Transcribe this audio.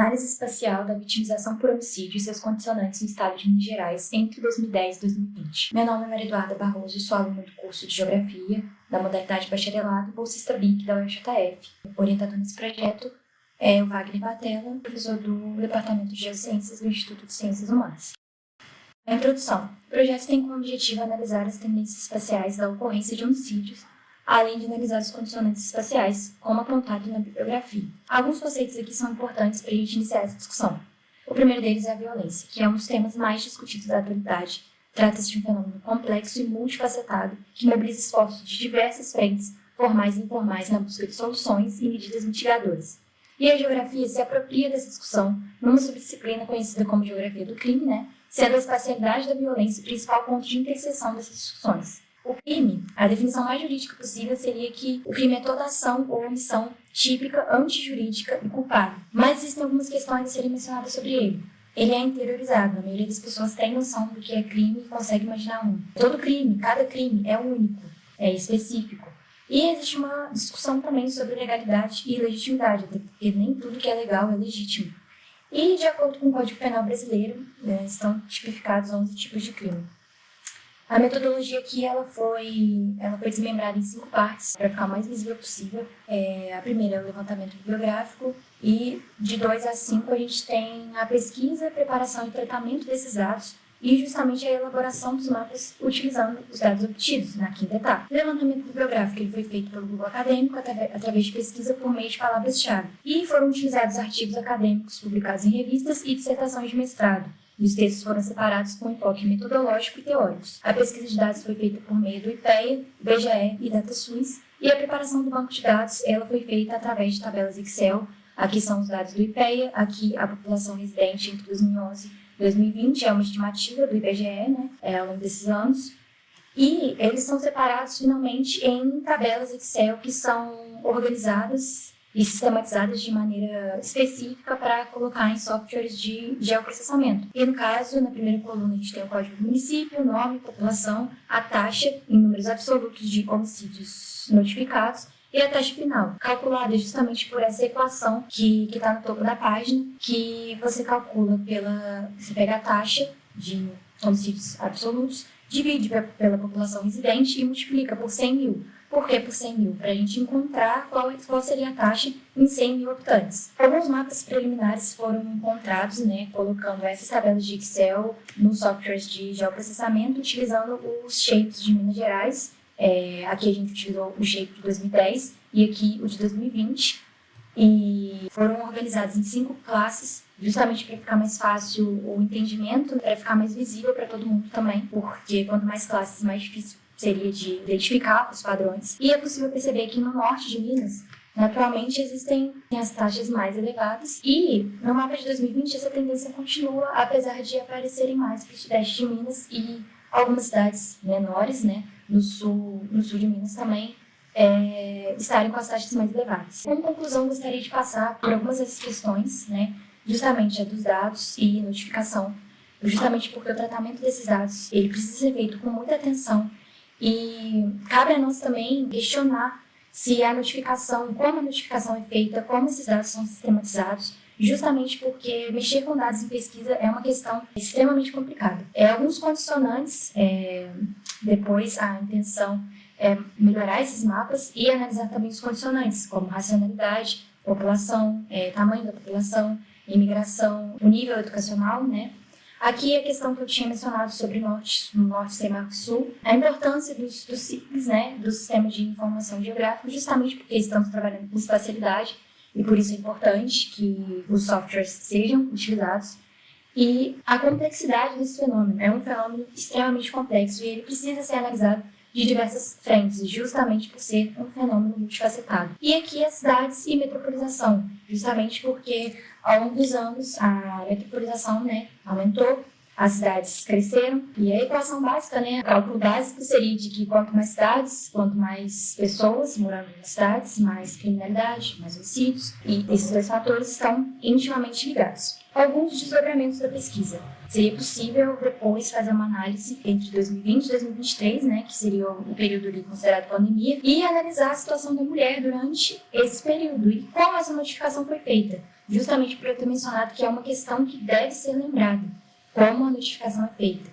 Análise espacial da vitimização por homicídio e seus condicionantes no estado de Minas Gerais entre 2010 e 2020. Meu nome é Maria Eduarda Barroso e sou aluna do curso de Geografia da modalidade Bacharelado, bolsista BIC da UFJF. O orientador nesse projeto é o Wagner Batella, professor do Departamento de Geociências do Instituto de Ciências Humanas. A introdução. O projeto tem como objetivo analisar as tendências espaciais da ocorrência de homicídios, além de analisar os condicionantes espaciais, como apontado na bibliografia. Alguns conceitos aqui são importantes para a gente iniciar essa discussão. O primeiro deles é a violência, que é um dos temas mais discutidos da atualidade. Trata-se de um fenômeno complexo e multifacetado que mobiliza esforços de diversas frentes, formais e informais, na busca de soluções e medidas mitigadoras. E a geografia se apropria dessa discussão numa subdisciplina conhecida como geografia do crime, sendo a espacialidade da violência o principal ponto de interseção dessas discussões. O crime, a definição mais jurídica possível seria que o crime é toda ação ou omissão típica, antijurídica e culpável. Mas existem algumas questões a serem mencionadas sobre ele. Ele é interiorizado, a maioria das pessoas tem noção do que é crime e consegue imaginar um. Todo crime, cada crime é único, é específico. E existe uma discussão também sobre legalidade e legitimidade, até porque nem tudo que é legal é legítimo. E, de acordo com o Código Penal brasileiro, estão tipificados 11 tipos de crime. A metodologia aqui ela foi desmembrada em 5 partes para ficar o mais visível possível. A primeira é o levantamento bibliográfico e de 2 a 5 a gente tem a pesquisa, preparação e tratamento desses dados e justamente a elaboração dos mapas utilizando os dados obtidos na 5ª etapa. O levantamento bibliográfico ele foi feito pelo grupo acadêmico através de pesquisa por meio de palavras-chave e foram utilizados artigos acadêmicos publicados em revistas e dissertações de mestrado. E os textos foram separados com enfoque metodológico e teóricos. A pesquisa de dados foi feita por meio do IPEA, IBGE e DataSUS, e a preparação do banco de dados ela foi feita através de tabelas Excel. Aqui são os dados do IPEA, aqui a população residente entre 2011 e 2020, é uma estimativa do IBGE, ao longo desses anos. E eles são separados finalmente em tabelas Excel que são organizadas e sistematizadas de maneira específica para colocar em softwares de geoprocessamento. E no caso, na primeira coluna a gente tem o código do município, nome, população, a taxa em números absolutos de homicídios notificados e a taxa final, calculada justamente por essa equação que está no topo da página, que você calcula você pega a taxa de homicídios absolutos, divide pela população residente e multiplica por 100 mil. Por que por 100 mil? Para a gente encontrar qual seria a taxa em 100 mil habitantes. Alguns mapas preliminares foram encontrados, colocando essas tabelas de Excel nos softwares de geoprocessamento, utilizando os shapes de Minas Gerais. Aqui a gente utilizou o shape de 2010 e aqui o de 2020. E foram organizados em 5 classes, justamente para ficar mais fácil o entendimento, para ficar mais visível para todo mundo também, porque quanto mais classes, mais difícil seria de identificar os padrões. E é possível perceber que no norte de Minas, naturalmente, existem as taxas mais elevadas. E no mapa de 2020, essa tendência continua, apesar de aparecerem mais para o sudeste de Minas e algumas cidades menores, no sul de Minas também, estarem com as taxas mais elevadas. Como conclusão, gostaria de passar por algumas dessas questões, justamente a dos dados e notificação, justamente porque o tratamento desses dados ele precisa ser feito com muita atenção. E cabe a nós também questionar se a notificação, como a notificação é feita, como esses dados são sistematizados, justamente porque mexer com dados em pesquisa é uma questão extremamente complicada. Alguns condicionantes, depois a intenção é melhorar esses mapas e analisar também os condicionantes, como racionalidade, população, tamanho da população, imigração, o nível educacional, Aqui a questão que eu tinha mencionado sobre no norte ser marco sul, a importância dos SIGs, do Sistema de Informação Geográfica, justamente porque estamos trabalhando com espacialidade e por isso é importante que os softwares sejam utilizados. E a complexidade desse fenômeno é um fenômeno extremamente complexo e ele precisa ser analisado de diversas frentes, justamente por ser um fenômeno multifacetado. E aqui as cidades e metropolização, justamente porque ao longo dos anos a metropolização aumentou, as cidades cresceram e a equação básica, o cálculo básico seria de que quanto mais cidades, quanto mais pessoas morando nas cidades, mais criminalidade, mais homicídios, e esses dois fatores estão intimamente ligados. Alguns desdobramentos da pesquisa. Seria possível depois fazer uma análise entre 2020 e 2023, que seria o período ali considerado pandemia, e analisar a situação da mulher durante esse período e como essa notificação foi feita. justamente por eu ter mencionado que é uma questão que deve ser lembrada, como a notificação é feita.